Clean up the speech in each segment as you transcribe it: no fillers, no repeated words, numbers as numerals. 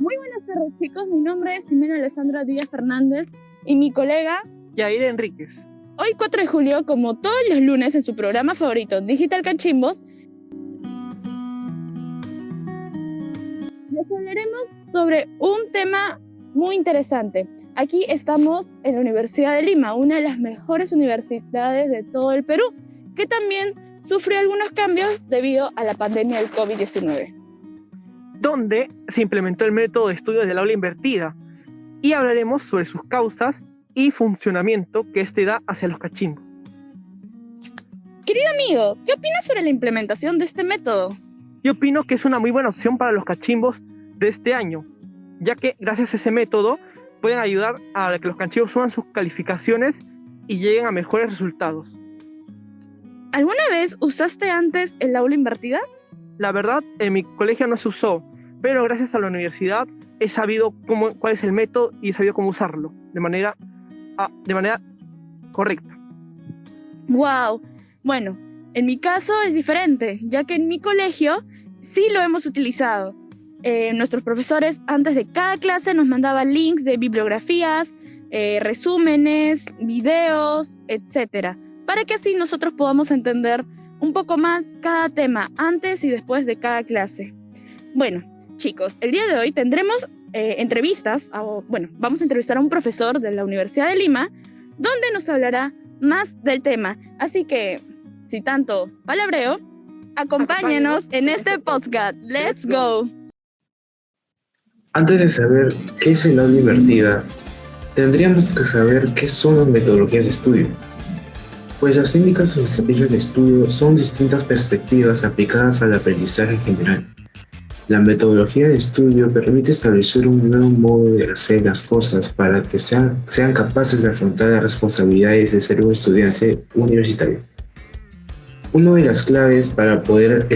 Muy buenas tardes, chicos. Mi nombre es Ximena Alessandra Díaz Fernández y mi colega Yair Enríquez. Hoy 4 de julio, como todos los lunes en su programa favorito, Digital Cachimbos, les hablaremos sobre un tema muy interesante. Aquí estamos en la Universidad de Lima, una de las mejores universidades de todo el Perú, que también sufre algunos cambios debido a la pandemia del COVID-19. Donde se implementó el método de estudio del aula invertida y hablaremos sobre sus causas y funcionamiento que este da hacia los cachimbos. Querido amigo, ¿qué opinas sobre la implementación de este método? Yo opino que es una muy buena opción para los cachimbos de este año, ya que gracias a ese método pueden ayudar a que los cachimbos suban sus calificaciones y lleguen a mejores resultados. ¿Alguna vez usaste antes el aula invertida? La verdad, en mi colegio no se usó, pero gracias a la universidad he sabido cuál es el método y he sabido cómo usarlo de manera correcta. ¡Wow! Bueno, en mi caso es diferente, ya que en mi colegio sí lo hemos utilizado. Nuestros profesores antes de cada clase nos mandaban links de bibliografías, resúmenes, videos, etc. Para que así nosotros podamos entender un poco más cada tema antes y después de cada clase. Bueno, chicos, el día de hoy tendremos entrevistas. Vamos a entrevistar a un profesor de la Universidad de Lima, donde nos hablará más del tema. Así que, sin tanto palabreo, acompáñenos en este podcast. ¡Let's go! Antes de saber qué es el aula invertida, tendríamos que saber qué son las metodologías de estudio. Pues las técnicas o estrategias de estudio son distintas perspectivas aplicadas al aprendizaje en general. La metodología de estudio permite establecer un nuevo modo de hacer las cosas para que sean capaces de afrontar las responsabilidades de ser un estudiante universitario. Una de las claves para poder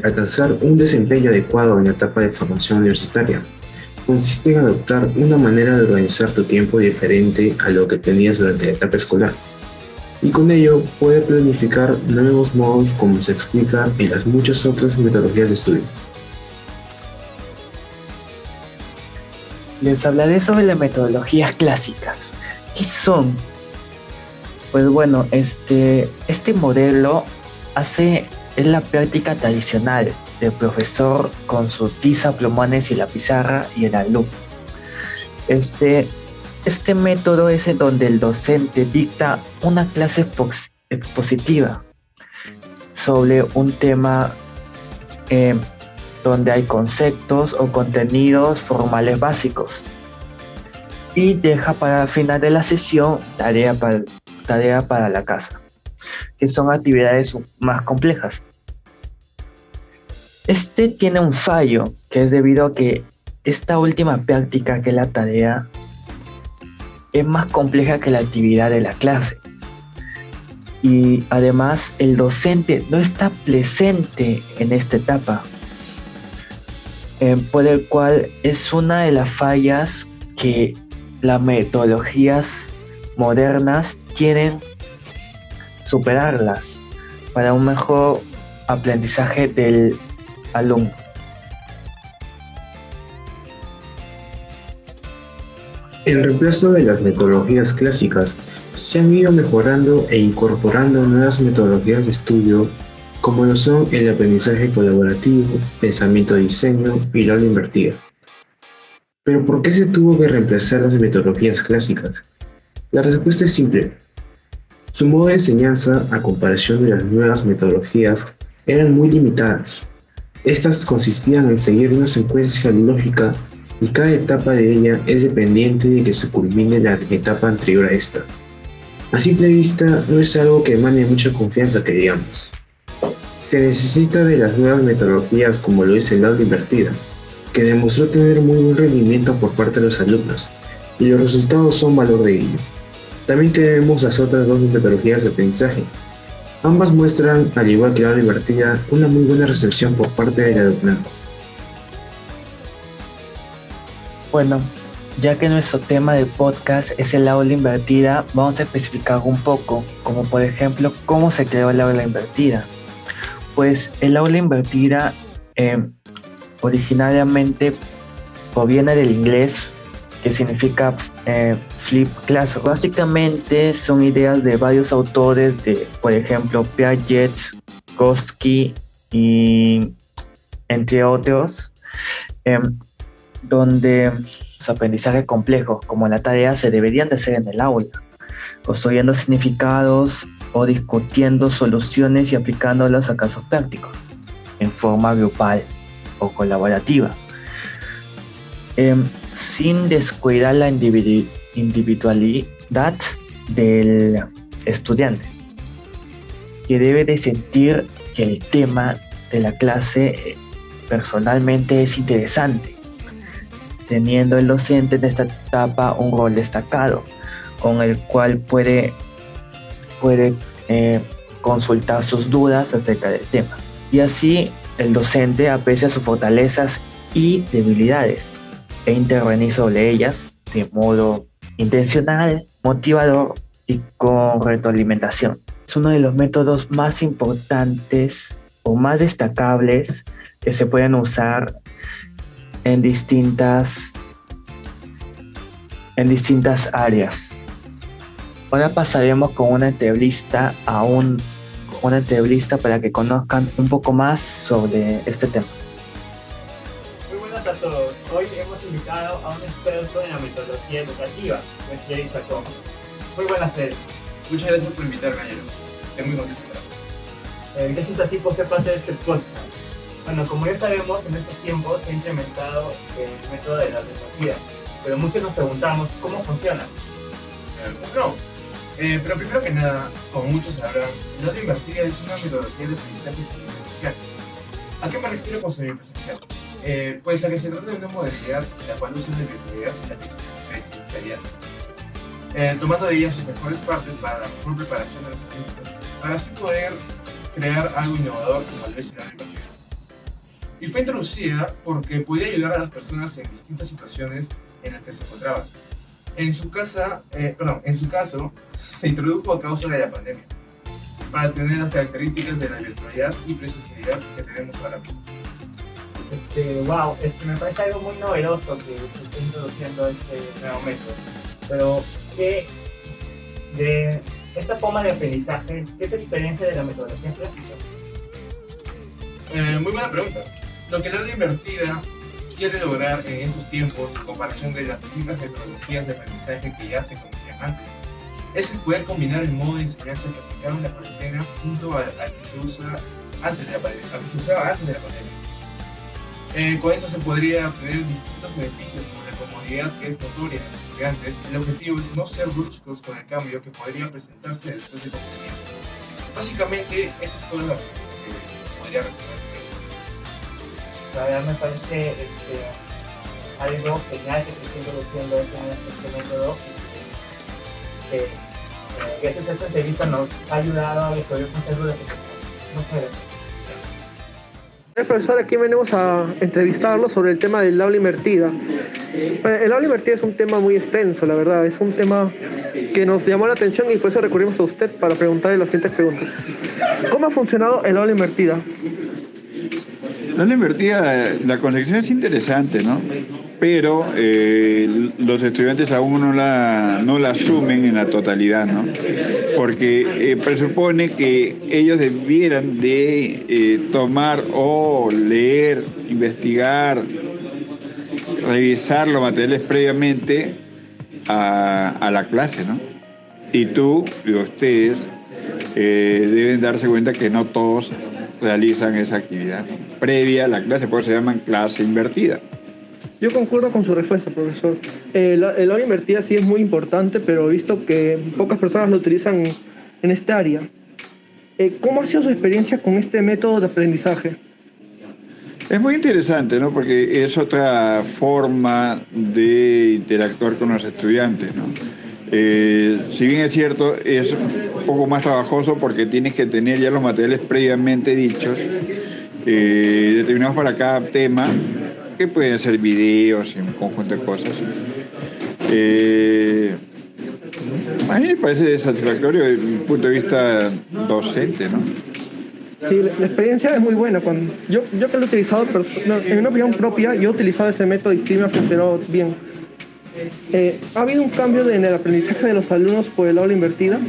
alcanzar un desempeño adecuado en la etapa de formación universitaria consiste en adoptar una manera de organizar tu tiempo diferente a lo que tenías durante la etapa escolar. Y con ello puede planificar nuevos modos como se explica en las muchas otras metodologías de estudio. Les hablaré sobre las metodologías clásicas. ¿Qué son? Pues bueno, este modelo es la práctica tradicional del profesor con su tiza, plumones y la pizarra y el alumno. Este método es en donde el docente dicta una clase expositiva sobre un tema donde hay conceptos o contenidos formales básicos y deja para el final de la sesión tarea para la casa, que son actividades más complejas. Tiene un fallo, que es debido a que esta última práctica, que es la tarea, es más compleja que la actividad de la clase. Y además el docente no está presente en esta etapa, por el cual es una de las fallas que las metodologías modernas quieren superarlas para un mejor aprendizaje del alumno. En reemplazo de las metodologías clásicas, se han ido mejorando e incorporando nuevas metodologías de estudio, como lo son el aprendizaje colaborativo, pensamiento de diseño y la aula invertida. ¿Pero por qué se tuvo que reemplazar las metodologías clásicas? La respuesta es simple. Su modo de enseñanza, a comparación de las nuevas metodologías, eran muy limitadas. Estas consistían en seguir una secuencia lógica y cada etapa de ella es dependiente de que se culmine la etapa anterior a esta. A simple vista, no es algo que emane mucha confianza, que digamos. Se necesita de las nuevas metodologías, como lo es el aula invertida, que demostró tener muy buen rendimiento por parte de los alumnos, y los resultados son valor de ello. También tenemos las otras dos metodologías de aprendizaje. Ambas muestran, al igual que la aula invertida, una muy buena recepción por parte del alumnado. Bueno, ya que nuestro tema del podcast es el aula invertida, vamos a especificar un poco, como por ejemplo, cómo se creó el aula invertida. Pues el aula invertida originariamente proviene del inglés, que significa flip classroom. Básicamente son ideas de varios autores, de, por ejemplo, Piaget, Gosky y entre otros, donde los aprendizajes complejos como la tarea se deberían de hacer en el aula, construyendo significados o discutiendo soluciones y aplicándolas a casos prácticos en forma grupal o colaborativa, sin descuidar la individualidad del estudiante, que debe de sentir que el tema de la clase personalmente es interesante, teniendo el docente en esta etapa un rol destacado con el cual puede consultar sus dudas acerca del tema, y así el docente aprecia sus fortalezas y debilidades e intervenir sobre ellas de modo intencional, motivador y con retroalimentación. Es uno de los métodos más importantes o más destacables que se pueden usar en distintas áreas. Ahora pasaremos con una entrevista para que conozcan un poco más sobre este tema. Muy buenas a todos. Hoy hemos invitado a un experto en la metodología educativa, Freddy Chacón. Muy buenas, Freddy. Muchas gracias por invitarme, Ayero. Estoy muy contento. Gracias a ti por ser parte de este podcast. Bueno, como ya sabemos, en estos tiempos se ha implementado el método de la metodología, pero muchos nos preguntamos cómo funciona. Pero primero que nada, como muchos sabrán, el aula invertida es una metodología de aprendizaje semipresencial. ¿A qué me refiero con semipresencial? Pues a que se trata de una modalidad la cual usa la virtualidad y la presencialidad, tomando de ella sus mejores partes para la mejor preparación de los alumnos, para así poder crear algo innovador como lo es el aula invertida. Y fue introducida porque podía ayudar a las personas en distintas situaciones en las que se encontraban. En su caso, se introdujo a causa de la pandemia, para tener las características de la virtualidad y presencialidad que tenemos ahora mismo. Me parece algo muy novedoso que se esté introduciendo este nuevo método. Pero, ¿qué de esta forma de aprendizaje, qué se diferencia de la metodología clásica? Muy buena pregunta. Lo que el aula invertida quiere lograr en estos tiempos, en comparación de las distintas metodologías de aprendizaje que ya se conocían antes, es el poder combinar el modo de enseñanza que aplicaba en la cuarentena junto al que se usaba antes de la pandemia. Con esto se podría obtener distintos beneficios, como la comodidad que es notoria en los estudiantes. El objetivo es no ser bruscos con el cambio que podría presentarse después de confinamiento. Básicamente, eso es todo lo que podría recomendarse. La verdad me parece algo genial que se esté introduciendo este método. Gracias a esta entrevista nos ha ayudado a resolver muchas dudas que tenemos. Muchas gracias. Profesor, aquí venimos a entrevistarlo sobre el tema del aula invertida. El aula invertida es un tema muy extenso, la verdad. Es un tema que nos llamó la atención y por eso recurrimos a usted para preguntarle las siguientes preguntas. ¿Cómo ha funcionado el aula invertida? La aula invertida, la concepción es interesante, ¿no? Pero los estudiantes aún no la asumen en la totalidad, ¿no? Porque presupone que ellos debieran de tomar o leer, investigar, revisar los materiales previamente a la clase, ¿no? Y tú y ustedes deben darse cuenta que no todos realizan esa actividad previa a la clase, por eso se llaman clase invertida. Yo concuerdo con su respuesta, profesor. El aula invertida sí es muy importante, pero he visto que pocas personas lo utilizan en este área. ¿Cómo ha sido su experiencia con este método de aprendizaje? Es muy interesante, ¿no? Porque es otra forma de interactuar con los estudiantes, ¿no? Si bien es cierto, es un poco más trabajoso porque tienes que tener ya los materiales previamente dichos, determinados para cada tema, que pueden ser videos y un conjunto de cosas. A mí me parece satisfactorio desde un punto de vista docente, ¿no? Sí, la experiencia es muy buena. Yo que lo he utilizado, pero en una opinión propia, yo he utilizado ese método y sí me ha funcionado bien. ¿Ha habido un cambio en el aprendizaje de los alumnos por el aula invertida?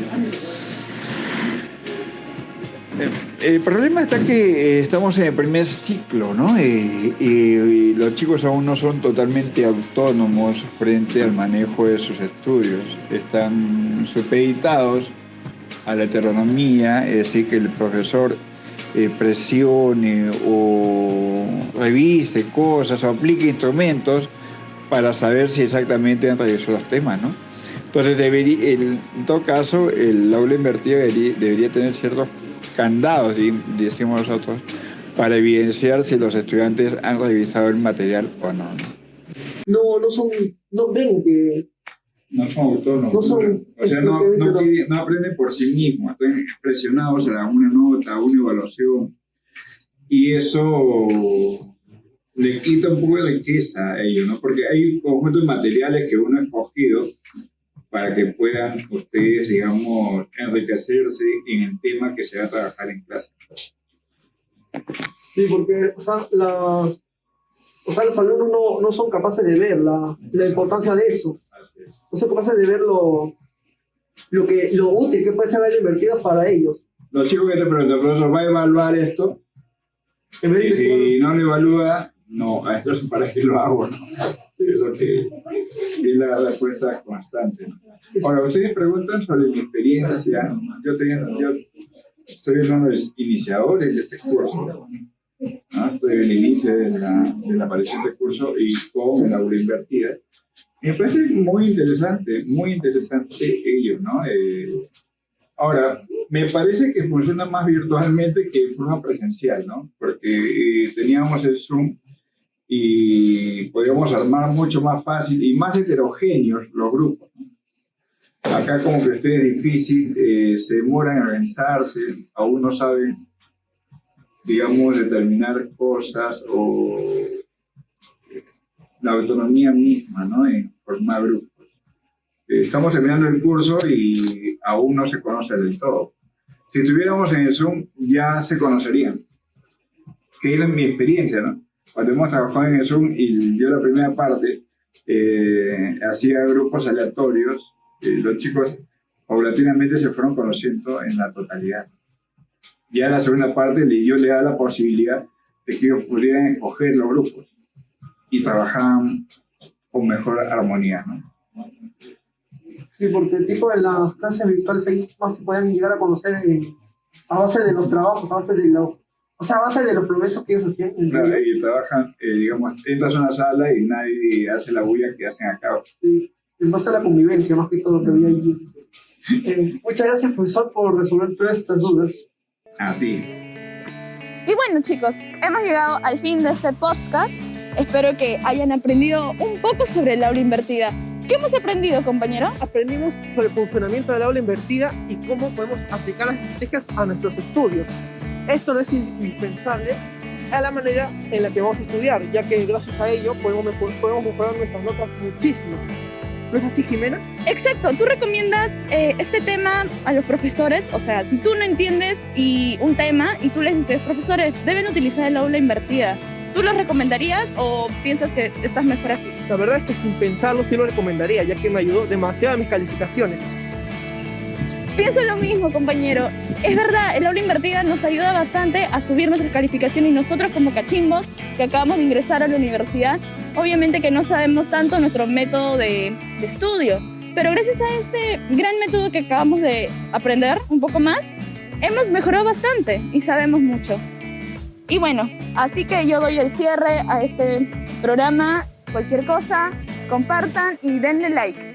El problema está que estamos en el primer ciclo, ¿no? Y los chicos aún no son totalmente autónomos frente al manejo de sus estudios. Están supeditados a la heteronomía, es decir, que el profesor presione o revise cosas o aplique instrumentos para saber si exactamente han revisado los temas, ¿no? Entonces, en todo caso, el aula invertida debería tener ciertos candados, decimos nosotros, para evidenciar si los estudiantes han revisado el material o no. No ven que... No son autónomos. No son, o sea, no aprenden por sí mismos, están presionados a una nota, a una evaluación. Y eso le quita un poco de riqueza a ellos, ¿no? Porque hay un conjunto de materiales que uno ha escogido para que puedan ustedes, digamos, enriquecerse en el tema que se va a trabajar en clase. Sí, porque los alumnos no son capaces de ver la importancia de eso. No son capaces de ver lo útil que puede ser la invertida para ellos. Los chicos que te preguntan, profesor, ¿va a evaluar esto? Y si no lo evalúa, no, a esto para qué lo hago, ¿no? Es lo que es la respuesta constante, ¿no? Ahora, ustedes preguntan sobre mi experiencia. Yo soy uno de los iniciadores de este curso, ¿no? Estoy en el inicio de la aparición de este curso y con el aula invertida. Me parece muy interesante ello, ¿no? Ahora, me parece que funciona más virtualmente que de forma presencial, ¿no? Porque teníamos el Zoom y podíamos armar mucho más fácil y más heterogéneos los grupos, ¿no? Acá como que ustedes es difícil, se demoran en organizarse, aún no saben, digamos, determinar cosas o la autonomía misma, ¿no? En formar grupos. Estamos terminando el curso y aún no se conoce del todo. Si estuviéramos en el Zoom, ya se conocerían. Que es mi experiencia, ¿no? Cuando hemos trabajado en el Zoom y yo la primera parte hacía grupos aleatorios, los chicos paulatinamente se fueron conociendo en la totalidad. Ya en la segunda parte yo le daba la posibilidad de que ellos pudieran escoger los grupos y trabajaban con mejor armonía, ¿no? Sí, porque el tipo de las clases virtuales ahí más se pueden llegar a conocer a base de los trabajos, a base de los progresos que ellos hacían. Claro, y trabajan, digamos, entras a una sala y nadie hace la bulla que hacen acá. Sí, en base a la convivencia, más que todo lo que había allí. Muchas gracias, profesor, por resolver todas estas dudas. A ti. Y bueno, chicos, hemos llegado al fin de este podcast. Espero que hayan aprendido un poco sobre el aula invertida. ¿Qué hemos aprendido, compañero? Aprendimos sobre el funcionamiento del aula invertida y cómo podemos aplicar las estrategias a nuestros estudios. Esto no es indispensable a la manera en la que vamos a estudiar, ya que gracias a ello podemos mejorar nuestras notas muchísimo. ¿No es así, Jimena? Exacto, tú recomiendas este tema a los profesores, o sea, si tú no entiendes un tema y tú les dices, profesores, deben utilizar el aula invertida, ¿tú lo recomendarías o piensas que estás mejor aquí? La verdad es que sin pensarlo sí lo recomendaría, ya que me ayudó demasiado a mis calificaciones. Pienso lo mismo, compañero. Es verdad, el aula invertida nos ayuda bastante a subir nuestras calificaciones y nosotros como cachimbos que acabamos de ingresar a la universidad, obviamente que no sabemos tanto nuestro método de estudio, pero gracias a este gran método que acabamos de aprender un poco más, hemos mejorado bastante y sabemos mucho. Y bueno, así que yo doy el cierre a este programa. Cualquier cosa, compartan y denle like.